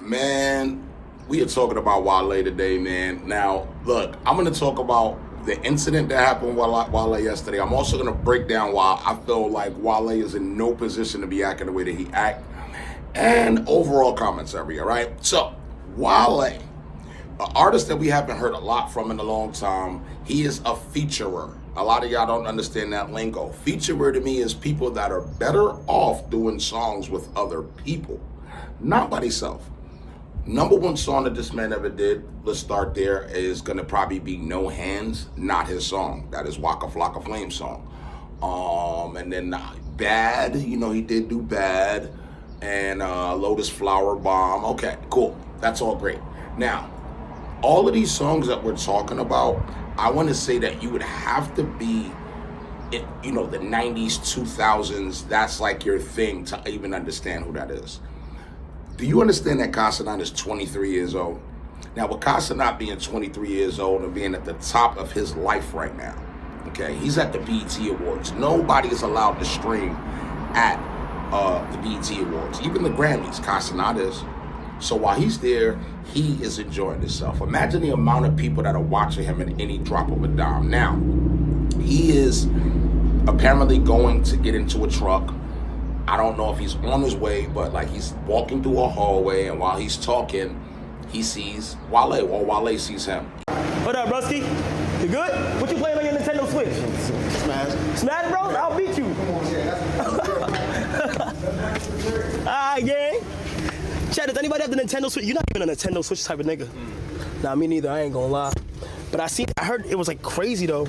Man, we are talking about Wale today, man. Now, look, I'm going to talk about the incident that happened with Wale yesterday. I'm also going to break down why I feel like Wale is in no position to be acting the way that he act, and overall commentary, all right? So, Wale, an artist that we haven't heard a lot from in a long time, he is a featurer. A lot of y'all don't understand that lingo. Featurer to me is people that are better off doing songs with other people, not by themselves. Number one song that this man ever did, let's start there, is gonna probably be No Hands, not his song. That is Waka Flocka Flame's song. And then Bad, you know, he did do Bad, and Lotus Flower Bomb. Okay, cool, that's all great. Now, all of these songs that we're talking about, I wanna say that you would have to be, you know, the 90s, 2000s, that's like your thing to even understand who that is. Do you understand that Kai Cenat is 23 years old? Now, with Kai Cenat being 23 years old and being at the top of his life right now, okay, he's at the BET Awards. Nobody is allowed to stream at the BET Awards. Even the Grammys, Kai Cenat is. So while he's there, he is enjoying himself. Imagine the amount of people that are watching him at any drop of a dime. Now, he is apparently going to get into a truck. I don't know if he's on his way, but like he's walking through a hallway, and while he's talking, he sees Wale, or Wale sees him. What up, Rusty? You good? What you playing on your Nintendo Switch? Smash. Smash Bros? I'll beat you. Alright, gang. Chad, does anybody have the Nintendo Switch? You're not even a Nintendo Switch type of nigga. Nah, me neither, I ain't gonna lie. But I heard it was like crazy though.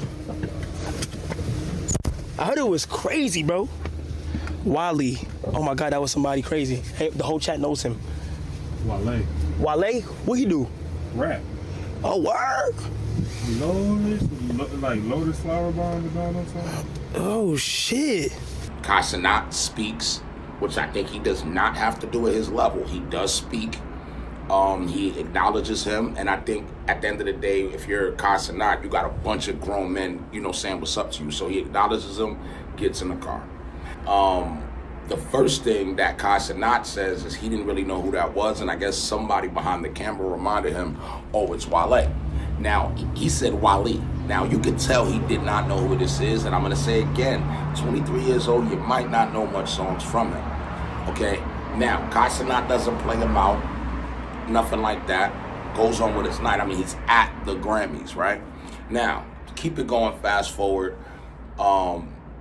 I heard it was crazy, bro. Wale, oh my God, that was somebody crazy. Hey, the whole chat knows him. Wale. Wale? What he do? Rap. Oh, word? Lotus Flower Bomb and all that stuff. Oh, shit. Kai Cenat speaks, which I think he does not have to do at his level. He does speak. He acknowledges him, and I think at the end of the day, if you're Kai Cenat, you got a bunch of grown men, you know, saying what's up to you. So he acknowledges him, gets in the car. The first thing that Kai Cenat says is he didn't really know who that was, and I guess somebody behind the camera reminded him, oh, it's Wale. Now, he said Wale. Now, you could tell he did not know who this is, and I'm going to say again, 23 years old, you might not know much songs from him, okay? Now, Kai Cenat doesn't play him out, nothing like that, goes on with his night. I mean, he's at the Grammys, right? Now, to keep it going, fast forward,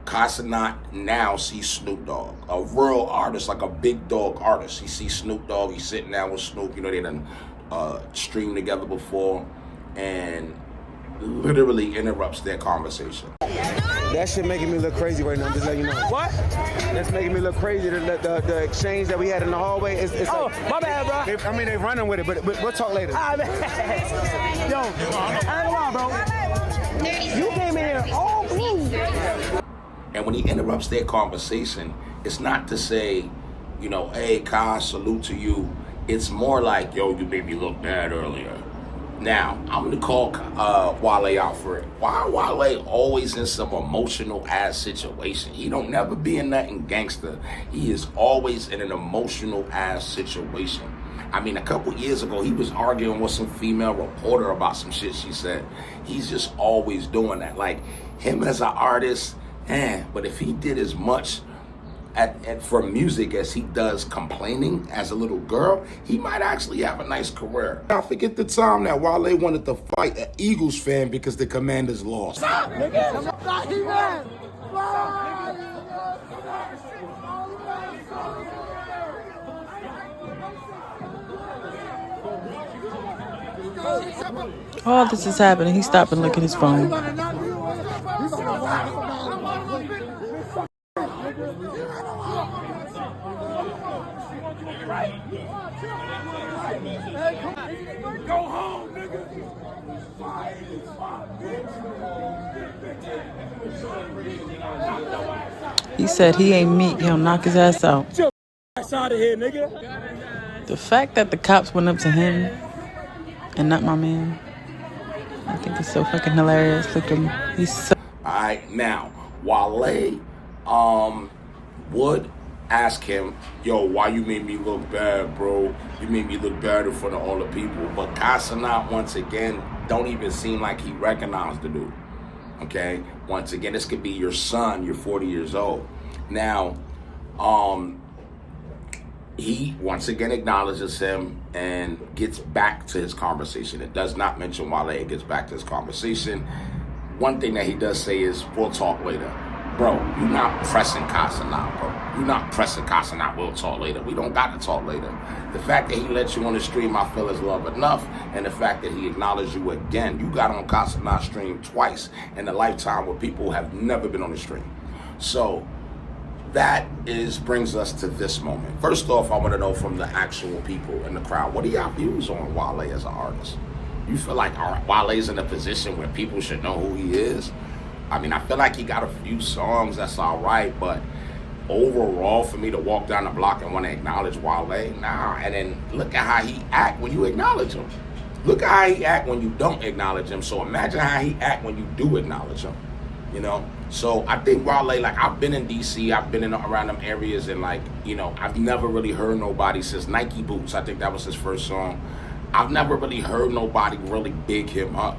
Kai Cenat now sees Snoop Dogg, a real artist, like a big dog artist. He sees Snoop Dogg, he's sitting down with Snoop, you know, they done streamed together before, and literally interrupts their conversation. That shit making me look crazy right now, just letting you know. What? That's making me look crazy. The exchange that we had in the hallway is Oh, like, my bad, bro. they running with it, but we'll talk later. Yo, I ain't gonna lie, bro. You came in here all blue. And when he interrupts their conversation, it's not to say, you know, hey, Kai, salute to you. It's more like, yo, you made me look bad earlier. Now, I'm going to call Wale out for it. Why Wale always in some emotional ass situation? He don't never be in nothing gangster. He is always in an emotional ass situation. I mean, a couple years ago, he was arguing with some female reporter about some shit she said. He's just always doing that. Like, him as an artist, but if he did as much for music as he does complaining as a little girl, he might actually have a nice career. I forget the time that Wale wanted to fight an Eagles fan because the Commanders lost. Stop, nigga! All this is happening. He stopped and looked at his phone. Go home, nigga. He said he ain't meek. He'll knock his ass out. Ass out of here, nigga. The fact that the cops went up to him and not my man, I think it's so fucking hilarious. Look at him. He's so... All right, now, Wale would ask him, yo, why you made me look bad, bro? You made me look bad in front of all the people. But Kai Cenat, once again, don't even seem like he recognized the dude. Okay? Once again, this could be your son, you're 40 years old. Now, he once again acknowledges him and gets back to his conversation. It does not mention Wale, it gets back to his conversation. One thing that he does say is, we'll talk later. Bro, you're not pressing Kai Cenat, bro. You're not pressing Kai Cenat, we'll talk later. We don't got to talk later. The fact that he let you on the stream, I feel is love enough. And the fact that he acknowledged you again. You got on Kai Cenat's stream twice in a lifetime where people have never been on the stream. So that brings us to this moment. First off, I want to know from the actual people in the crowd, what are y'all views on Wale as an artist? You feel like Wale's in a position where people should know who he is? I mean, I feel like he got a few songs that's all right, but overall, for me to walk down the block and want to acknowledge Wale, nah. And then look at how he act when you acknowledge him. Look at how he act when you don't acknowledge him. So imagine how he act when you do acknowledge him, you know? So I think Wale, like, I've been in DC, I've been around them areas, and like, you know, I've never really heard nobody since Nike Boots. I think that was his first song. I've never really heard nobody really big him up.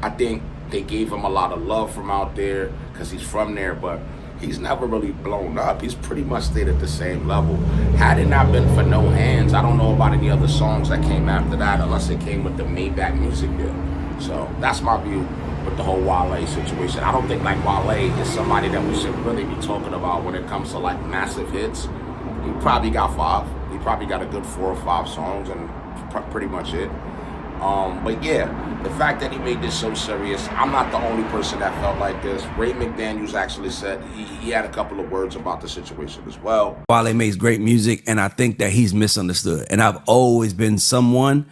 I think they gave him a lot of love from out there because he's from there, but he's never really blown up. He's pretty much stayed at the same level. Had it not been for No Hands, I don't know about any other songs that came after that unless it came with the Maybach music deal. So that's my view with the whole Wale situation. I don't think like Wale is somebody that we should really be talking about when it comes to like massive hits. He probably got 5. He probably got a good 4 or 5 songs and pretty much it. But yeah, the fact that he made this so serious, I'm not the only person that felt like this. Ray McDaniels actually said he had a couple of words about the situation as well. Wale makes great music, and I think that he's misunderstood. And I've always been someone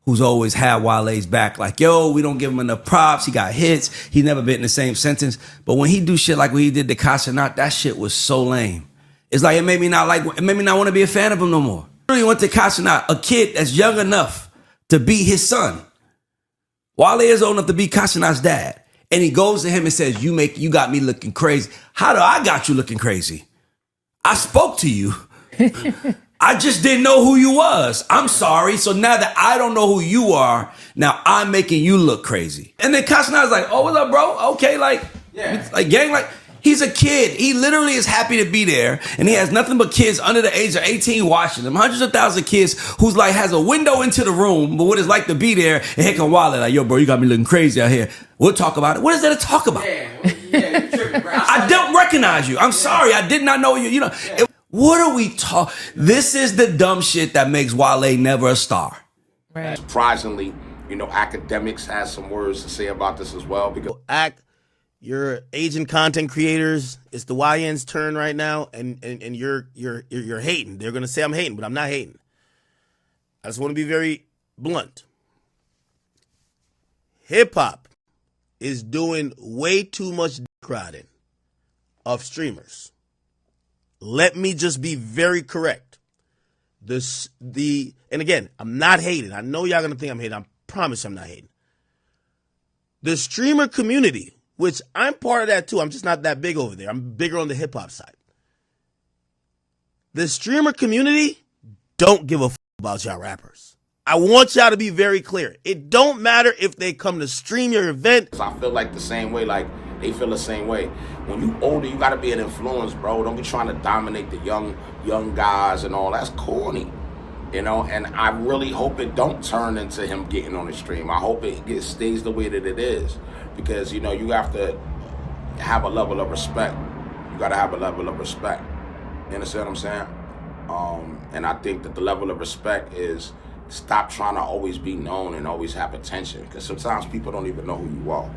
who's always had Wale's back. Like, yo, we don't give him enough props. He got hits. He's never been in the same sentence. But when he do shit like what he did to Kai Cenat, that shit was so lame. It's like it made me not want to be a fan of him no more. I really went to Kai Cenat, a kid that's young enough to be his son. Wale is old enough to be Kai Cenat's dad. And he goes to him and says, you got me looking crazy. How do I got you looking crazy? I spoke to you. I just didn't know who you was. I'm sorry. So now that I don't know who you are, now I'm making you look crazy. And then Kai Cenat's like, oh, what's up, bro? Okay, like, yeah. Like, gang, like, he's a kid. He literally is happy to be there. And he has nothing but kids under the age of 18 watching him. Hundreds of thousands of kids who's like, has a window into the room, but what it's like to be there. And here come Wale, like, yo, bro, you got me looking crazy out here. We'll talk about it. What is there to talk about? Yeah, you tripping, bro. I don't recognize you. I'm sorry. I did not know you. You know, what are we talking? This is the dumb shit that makes Wale never a star. Right. Surprisingly, you know, academics has some words to say about this as well. Because your Asian content creators, it's the YN's turn right now, and you're hating. They're gonna say I'm hating, but I'm not hating. I just want to be very blunt. Hip hop is doing way too much dick riding of streamers. Let me just be very correct. And again, I'm not hating. I know y'all gonna think I'm hating. I promise I'm not hating. The streamer community, which I'm part of that too. I'm just not that big over there. I'm bigger on the hip hop side. The streamer community don't give a f about y'all rappers. I want y'all to be very clear. It don't matter if they come to stream your event. I feel like the same way, like they feel the same way. When you older, you gotta be an influence, bro. Don't be trying to dominate the young guys and all. That's corny. You know, and I really hope it don't turn into him getting on the stream. I hope it stays the way that it is. Because, you know, you have to have a level of respect. You got to have a level of respect. You understand what I'm saying? And I think that the level of respect is stop trying to always be known and always have attention. Because sometimes people don't even know who you are.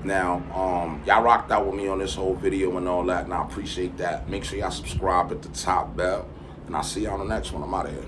Now, y'all rocked out with me on this whole video and all that, and I appreciate that. Make sure y'all subscribe at the top bell. And I'll see you on the next one. I'm out of here.